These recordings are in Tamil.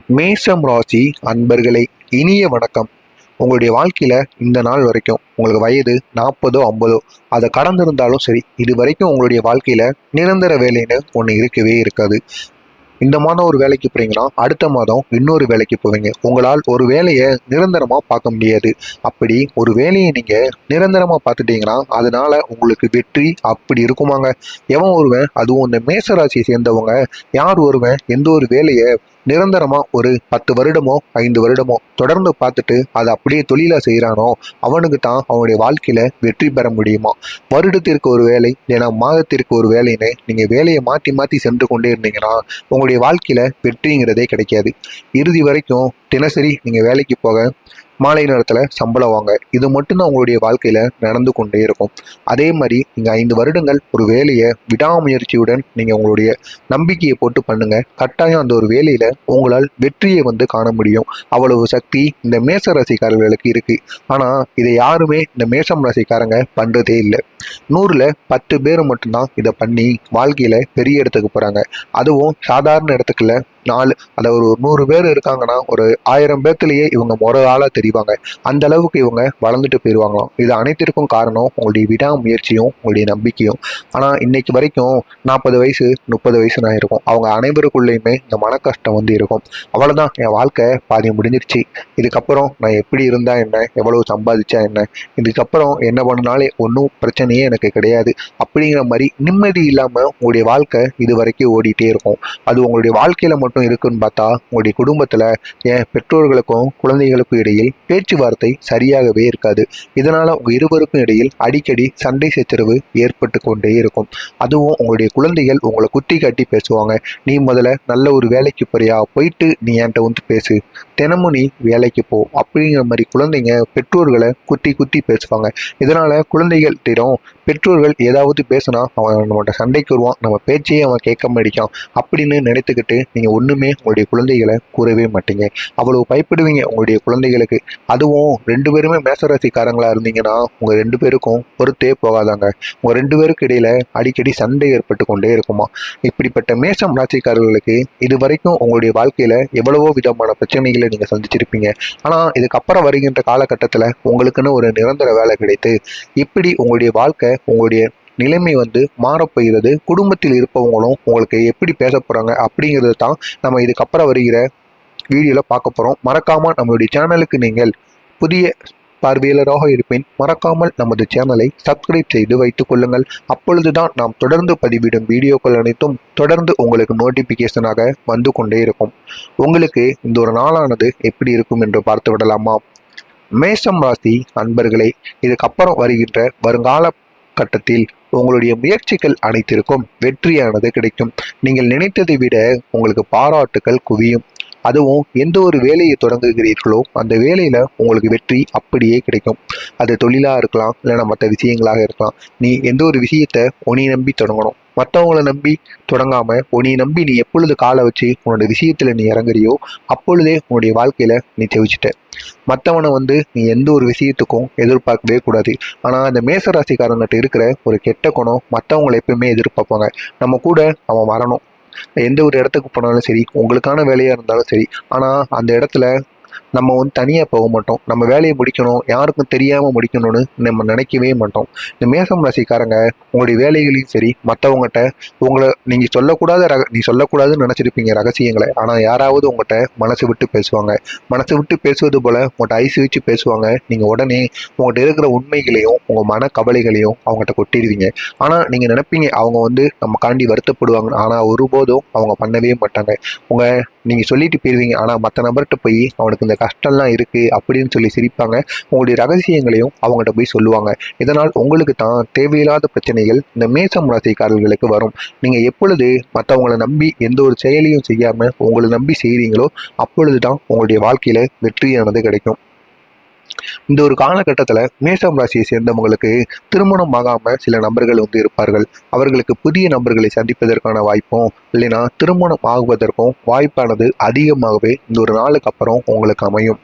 மேஷம் ராசி அன்பர்களே, இனிய வணக்கம். உங்களுடைய வாழ்க்கையில இந்த நாள் வரைக்கும் உங்களுக்கு வயது 40ஓ 50ஓ அதை கடந்திருந்தாலும் சரி, இது வரைக்கும் உங்களுடைய வாழ்க்கையில நிரந்தர வேலைன்னு ஒன்று இருக்கவே இருக்காது. இந்த மாதம் ஒரு வேலைக்கு போறீங்கன்னா அடுத்த மாதம் இன்னொரு வேலைக்கு போவீங்க. உங்களால் ஒரு வேலையை நிரந்தரமா பார்க்க முடியாது. அப்படி ஒரு வேலையை நீங்க நிரந்தரமா பார்த்துட்டீங்கன்னா அதனால உங்களுக்கு வெற்றி அப்படி இருக்குமாங்க. எவன் ஒருவன், அதுவும் இந்த மேசராசியை சேர்ந்தவங்க யார் ஒருவன் எந்த ஒரு வேலையை நிரந்தரமா ஒரு 10 வருடமோ 5 வருடமோ தொடர்ந்து பார்த்துட்டு அதை அப்படியே தொழிலா செய்யறானோ அவனுக்கு தான் அவனுடைய வாழ்க்கையில வெற்றி பெற முடியுமா. வருடத்திற்கு ஒரு வேலை இல்லைன்னா மாதத்திற்கு ஒரு வேலைன்னு நீங்க வேலையை மாற்றி மாற்றி சென்று கொண்டே இருந்தீங்கன்னா உங்களுடைய வாழ்க்கையில வெற்றிங்கிறதே கிடைக்காது. இறுதி வரைக்கும் தினசரி நீங்க வேலைக்கு போக, மாலை நேரத்துல சம்பளம் வாங்க, இது மட்டும்தான் உங்களுடைய வாழ்க்கையில நடந்து கொண்டே இருக்கும். அதே மாதிரி நீங்க 5 வருடங்கள் ஒரு வேலையை விடாமுயற்சியுடன் நீங்க உங்களுடைய நம்பிக்கையை போட்டு பண்ணுங்க. கட்டாயம் அந்த ஒரு வேலையில உங்களால் வெற்றியை காண முடியும். அவ்வளவு சக்தி இந்த மேச ராசிக்காரர்களுக்கு இருக்கு. ஆனா இதை யாருமே இந்த மேசம் ராசிக்காரங்க பண்றதே இல்லை. 100ல் 10 பேர் மட்டும்தான் இதை பண்ணி வாழ்க்கையில பெரிய இடத்துக்கு போறாங்க. அதுவும் சாதாரண இடத்துக்குள்ள 4, அதாவது ஒரு 100 பேர் இருக்காங்கன்னா ஒரு 1000 பேர்த்திலேயே இவங்க ஆளா தெரிவாங்க. அந்த அளவுக்கு இவங்க வளர்ந்துட்டு போயிடுவாங்களாம். இது அனைத்திற்கும் காரணம் உங்களுடைய விடாமுயற்சியும் உங்களுடைய நம்பிக்கையும். ஆனா இன்னைக்கு வரைக்கும் 40 வயசு 30 வயசுன்னு ஆயிருக்கும். அவங்க அனைவருக்குள்ளேயுமே இந்த மன கஷ்டம் இருக்கும். அவ்வளவுதான், என் வாழ்க்கை பாதி முடிஞ்சிருச்சு, இதுக்கப்புறம் நான் எப்படி இருந்தா என்ன, எவ்வளவு சம்பாதிச்சா என்ன, இதுக்கப்புறம் என்ன பண்ணாலும் ஒன்றும் பிரச்சனையே எனக்கு கிடையாது அப்படிங்கிற மாதிரி நிம்மதி இல்லாம உங்களுடைய வாழ்க்கை இது வரைக்கும் ஓடிட்டே இருக்கும். அது உங்களுடைய வாழ்க்கையில மட்டும் இருக்குன்னு பார்த்தா உங்களுடைய குடும்பத்துல என் பெற்றோர்களுக்கும் குழந்தைகளுக்கும் இடையில் பேச்சுவார்த்தை சரியாகவே இருக்காது. இதனால உங்க இருவருக்கும் இடையில் அடிக்கடி சண்டை சச்சரவு ஏற்பட்டு கொண்டே இருக்கும். அதுவும் உங்களுடைய குழந்தைகள் உங்களை குத்தி காட்டி பேசுவாங்க. நீ முதல்ல நல்ல ஒரு வேலைக்கு போறியா, போயிட்டு நீ என்கிட்ட பேசு, தினமும் நீ வேலைக்கு போ அப்படிங்கிற மாதிரி குழந்தைங்க பெற்றோர்களை குத்தி குத்தி பேசுவாங்க. இதனால குழந்தைகள் திடம் பெற்றோர்கள் ஏதாவது பேசினா அவன் நம்மகிட்ட சண்டைக்கு வருவான், நம்ம பேச்சையே அவன் கேட்க மாட்டான் அப்படின்னு நினைத்துக்கிட்டு நீங்க ஒண்ணுமே உங்களுடைய குழந்தைகளை கூறவே மாட்டீங்க. அவ்வளவு பயப்படுவீங்க உங்களுடைய குழந்தைகளுக்கு. அதுவும் 2 பேருமே மேசராசிக்காரங்களா இருந்தீங்கன்னா உங்க 2 பேருக்கும் பொறுத்தே போகாதாங்க. உங்க 2 பேருக்கு இடையில அடிக்கடி சண்டை ஏற்பட்டு கொண்டே இருக்குமா. இப்படிப்பட்ட மேசம் ராசிக்காரர்களுக்கு இது வரைக்கும் உங்களுடைய வாழ்க்கையில எவ்வளவோ விதமான பிரச்சனைகளை நீங்க சந்திச்சிருப்பீங்க. ஆனா இதுக்கப்புறம் வருகின்ற காலகட்டத்துல உங்களுக்குன்னு ஒரு நிரந்தர வேலை கிடைத்து இப்படி உங்களுடைய வாழ்க்கை உங்களுடைய நிலைமை மாறப்போகிறது. குடும்பத்தில் இருப்பவங்களும் உங்களுக்கு எப்படி பேச போறாங்க அப்படிங்கிறது தான் நம்ம இதுக்கப்புறம் வருகிற வீடியோல பார்க்க போறோம். மறக்காம நம்மளுடைய சேனலுக்கு நீங்கள் புதிய பார்வையாளராக இருப்பேன். மறக்காமல் நமது சேனலை சப்ஸ்கிரைப் செய்து வைத்துக் கொள்ளுங்கள். அப்பொழுதுதான் நாம் தொடர்ந்து பதிவிடும் வீடியோக்கள் அனைத்தும் தொடர்ந்து உங்களுக்கு நோட்டிபிகேஷனாக வந்து கொண்டே இருக்கும். உங்களுக்கு இந்த ஒரு நாளானது எப்படி இருக்கும் என்று பார்த்து விடலாமா. மேஷம் ராசி அன்பர்களே, இதுக்கப்புறம் வருகின்ற வருங்கால கட்டத்தில் உங்களுடைய முயற்சிகள் அனைத்திற்கும் வெற்றியானது கிடைக்கும். நீங்கள் நினைத்ததை விட உங்களுக்கு பாராட்டுகள் குவியும். அதுவும் எந்த ஒரு வேலையை தொடங்குகிறீர்களோ அந்த வேலையில உங்களுக்கு வெற்றி அப்படியே கிடைக்கும். அது தொழிலா இருக்கலாம், இல்லைன்னா மற்ற விஷயங்களாக இருக்கலாம். நீ எந்த ஒரு விஷயத்த உன்னை நம்பி தொடங்கணும். மற்றவங்களை நம்பி தொடங்காம உன்னை நம்பி நீ எப்பொழுது காலை வச்சு உன்னோட விஷயத்துல நீ இறங்குறியோ அப்பொழுதே உன்னுடைய வாழ்க்கையில நீ ஜெயிச்சிட்ட. மற்றவனை நீ எந்த ஒரு விஷயத்துக்கும் எதிர்பார்க்கவே கூடாது. ஆனா அந்த மேசராசிக்காரங்கிட்ட இருக்கிற ஒரு கெட்ட குணம், மற்றவங்களை எப்பயுமே எதிர்பார்ப்பாங்க. நம்ம கூட அவன் வரணும், எந்த ஒரு இடத்துக்கு போனாலும் சரி, உங்களுக்கான வேலையா இருந்தாலும் சரி. ஆனா அந்த இடத்துல நம்ம தனியாக போக மாட்டோம். நம்ம வேலையை முடிக்கணும், யாருக்கும் தெரியாமல் முடிக்கணும்னு நம்ம நினைக்கவே மாட்டோம். இந்த மேசம் ராசிக்காரங்க உங்களுடைய வேலைகளையும் சரி, மற்றவங்ககிட்ட உங்களை நீங்கள் நீ சொல்லக்கூடாதுன்னு நினச்சிருப்பீங்க ரகசியங்களை. ஆனால் யாராவது உங்கள்கிட்ட மனசு விட்டு பேசுவாங்க. மனசு விட்டு பேசுவது போல் உங்கள்கிட்ட ஐஸ் வச்சு பேசுவாங்க. நீங்கள் உடனே உங்கள்கிட்ட இருக்கிற உண்மைகளையும் உங்கள் மன கவலைகளையும் அவங்ககிட்ட கொட்டிடுவீங்க. ஆனால் நீங்கள் நினைப்பீங்க அவங்க நம்ம காண்டி வருத்தப்படுவாங்க. ஆனால் ஒருபோதும் அவங்க பண்ணவே மாட்டாங்க. நீங்கள் சொல்லிட்டு போயிடுவீங்க. ஆனால் மற்ற நபர்கிட்ட போய் அவனுக்கு இந்த கஷ்டம்லாம் இருக்குது அப்படின்னு சொல்லி சிரிப்பாங்க. உங்களுடைய ரகசியங்களையும் அவங்ககிட்ட போய் சொல்லுவாங்க. இதனால் உங்களுக்கு தான் தேவையில்லாத பிரச்சனைகள் இந்த மேசம் ராசிக்காரர்களுக்கு வரும். நீங்கள் எப்பொழுது மற்றவங்களை நம்பி எந்த ஒரு செயலையும் செய்யாமல் உங்களை நம்பி செய்கிறீங்களோ அப்பொழுது தான் உங்களுடைய வாழ்க்கையில் வெற்றியானது கிடைக்கும். இந்த ஒரு காலகட்டத்தில் மேஷம் ராசியை சேர்ந்தவங்களுக்கு திருமணம் ஆகாம சில நபர்கள் இருப்பார்கள். அவர்களுக்கு புதிய நபர்களை சந்திப்பதற்கான வாய்ப்பும் இல்லைன்னா திருமணம் ஆகுவதற்கும் வாய்ப்பானது அதிகமாகவே இந்த ஒரு நாளுக்கு அப்புறம் உங்களுக்கு அமையும்.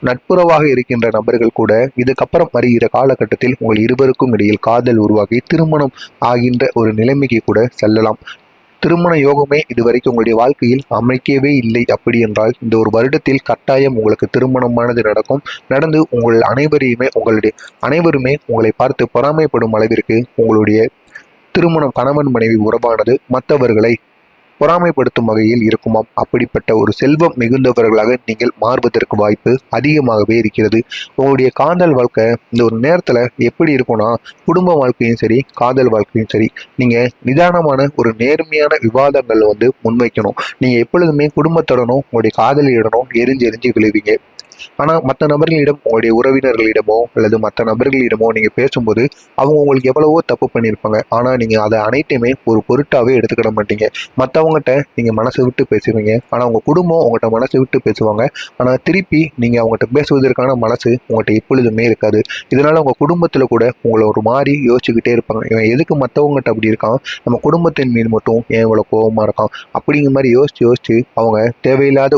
நட்புறவாக இருக்கின்ற நபர்கள் கூட இதுக்கப்புறம் வருகிற காலகட்டத்தில் உங்கள் இருவருக்கும் இடையில் காதல் உருவாகி திருமணம் ஆகின்ற ஒரு நிலைமைக்கு கூட செல்லலாம். திருமண யோகமே இதுவரைக்கும் உங்களுடைய வாழ்க்கையில் அமைக்கவே இல்லை அப்படி என்றால் இந்த ஒரு வருடத்தில் கட்டாயம் உங்களுக்கு திருமணமானது நடக்கும். நடந்து உங்களுடைய அனைவருமே உங்களை பார்த்து பொறாமைப்படும் அளவிற்கு உங்களுடைய திருமணம் கணவன் மனைவி உறவானது மற்றவர்களை பொறாமைப்படுத்தும் வகையில் இருக்குமாம். அப்படிப்பட்ட ஒரு செல்வம் மிகுந்தவர்களாக நீங்கள் மாறுவதற்கு வாய்ப்பு அதிகமாகவே இருக்கிறது. உங்களுடைய காதல் வாழ்க்கை இந்த ஒரு நேரத்தில் எப்படி இருக்கும்னா, குடும்ப வாழ்க்கையும் சரி காதல் வாழ்க்கையும் சரி, நீங்கள் நிதானமான ஒரு நேர்மையான விவாதங்கள் முன்வைக்கணும். நீங்கள் எப்பொழுதுமே குடும்பத்துடனும் உங்களுடைய காதலியுடனும் எரிஞ்சு எரிஞ்சு விழுவீங்க. ஆனால் மற்ற நபர்களிடம் உங்களுடைய உறவினர்களிடமோ அல்லது மற்ற நபர்களிடமோ நீங்கள் பேசும்போது அவங்க உங்களுக்கு எவ்வளவோ தப்பு பண்ணியிருப்பாங்க. ஆனால் நீங்கள் அதை அனைத்தையுமே ஒரு பொருட்டாவே எடுத்துக்கிட மாட்டீங்க. மற்றவங்ககிட்ட நீங்கள் மனசை விட்டு பேசுவீங்க, ஆனால் உங்கள் குடும்பம் உங்கள்கிட்ட மனசை விட்டு பேசுவாங்க. ஆனால் திருப்பி நீங்கள் அவங்ககிட்ட பேசுவதற்கான மனசு உங்கள்கிட்ட எப்பொழுதுமே இருக்காது. இதனால் உங்கள் குடும்பத்தில் கூட உங்களை ஒரு மாதிரி யோசிச்சுக்கிட்டே இருப்பாங்க. இவன் எதுக்கு மற்றவங்ககிட்ட அப்படி இருக்கான், நம்ம குடும்பத்தின் மீது மட்டும் ஏன் இவ்வளோ கோபமாக இருக்கான் அப்படிங்கிற மாதிரி யோசிச்சு யோசிச்சு அவங்க தேவையில்லாத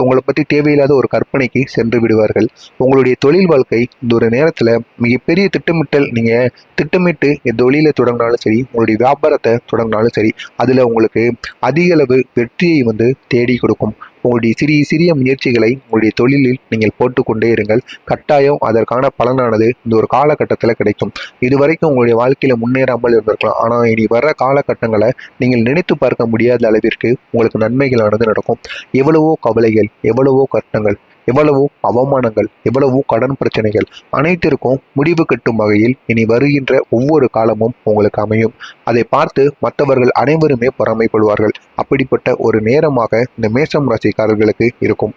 உங்களை பற்றி தேவையில்லாத ஒரு கற்பனைக்கு சென்று விடுவார்கள். உங்களுடைய தொழில் வாழ்க்கை இந்த ஒரு நேரத்தில் மிகப்பெரிய திட்டமிட்டல், நீங்கள் திட்டமிட்டு தொழிலை தொடங்கினாலும் சரி உங்களுடைய வியாபாரத்தை தொடங்கினாலும் சரி அதில் உங்களுக்கு அதிக அளவு வெற்றியை தேடி கொடுக்கும். உங்களுடைய சிறிய சிறிய முயற்சிகளை உங்களுடைய தொழிலில் நீங்கள் போட்டுக்கொண்டே இருங்கள். கட்டாயம் அதற்கான பலனானது இந்த ஒரு காலகட்டத்தில் கிடைக்கும். இதுவரைக்கும் உங்களுடைய வாழ்க்கையில் முன்னேறாமல் இருந்திருக்கலாம், ஆனால் இனி வர காலகட்டங்களை நீங்கள் நினைத்து பார்க்க முடியாத அளவிற்கு உங்களுக்கு நன்மைகளானது நடக்கும். எவ்வளவோ கவலைகள், எவ்வளவோ கஷ்டங்கள், எவ்வளவோ அவமானங்கள், எவ்வளவோ கடன் பிரச்சனைகள் அனைத்திற்கும் முடிவு கட்டும் வகையில் இனி வருகின்ற ஒவ்வொரு காலமும் உங்களுக்கு அமையும். அதை பார்த்து மற்றவர்கள் அனைவருமே பொறாமைப்படுவார்கள். அப்படிப்பட்ட ஒரு நேரமாக இந்த மேஷம் ராசிக்காரர்களுக்கு இருக்கும்.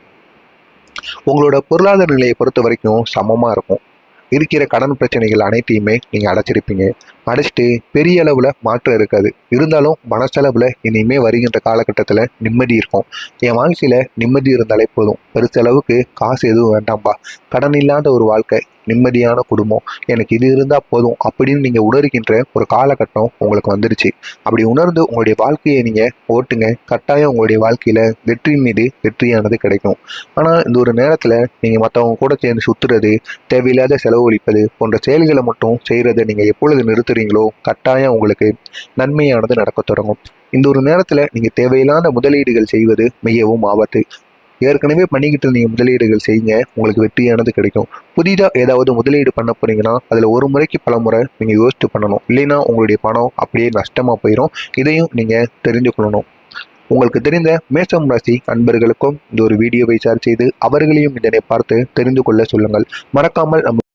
உங்களோட பொருளாதார நிலையை பொறுத்த வரைக்கும் சமமாக இருக்கும். இருக்கிற கடன் பிரச்சனைகள் அனைத்தையுமே நீங்கள் அடைச்சிருப்பீங்க. அடைச்சிட்டு பெரிய அளவில் மாற்றம் இருக்காது. இருந்தாலும் மனசளவில் இனிமேல் வருகின்ற காலகட்டத்தில் நிம்மதி இருக்கும். என் வாழ்க்கையில் நிம்மதி இருந்தாலே போதும், பெருசளவுக்கு காசு எதுவும் வேண்டாம்பா, கடன் இல்லாத ஒரு வாழ்க்கை, நிம்மதியான குடும்பம், எனக்கு இது இருந்தால் போதும் அப்படின்னு நீங்கள் உணர்கின்ற ஒரு காலகட்டம் உங்களுக்கு வந்துடுச்சு. அப்படி உணர்ந்து உங்களுடைய வாழ்க்கையை நீங்கள் ஓட்டுங்க. கட்டாயம் உங்களுடைய வாழ்க்கையில் வெற்றி மீது வெற்றியானது கிடைக்கும். ஆனால் இந்த ஒரு நேரத்தில் நீங்கள் மற்றவங்க கூட சேர்ந்து சுற்றுறது, தேவையில்லாத செலவழிப்பது போன்ற செயல்களை மட்டும் செய்கிறத நீங்கள் எப்பொழுது நிறுத்துறீங்களோ கட்டாயம் உங்களுக்கு நன்மையானது நடக்க தொடங்கும். இந்த ஒரு நேரத்தில் நீங்கள் தேவையில்லாத முதலீடுகள் செய்வது மிகவும் ஆபத்து. ஏற்கனவே பண்ணிக்கிட்டு இருந்தீங்க முதலீடுகள் செய்யுங்க, உங்களுக்கு வெற்றியானது கிடைக்கும். புதிதாக ஏதாவது முதலீடு பண்ண போறீங்கன்னா அதில் ஒரு முறைக்கு பல முறை நீங்கள் யோசித்து பண்ணணும். இல்லைன்னா உங்களுடைய பணம் அப்படியே நஷ்டமாக போயிடும். இதையும் நீங்கள் தெரிஞ்சுக்கொள்ளணும். உங்களுக்கு தெரிந்த மேஷம் ராசி அன்பர்களுக்கும் இந்த ஒரு வீடியோவை ஷேர் செய்து அவர்களையும் இதனை பார்த்து தெரிந்து கொள்ள சொல்லுங்கள். மறக்காமல் நம்ம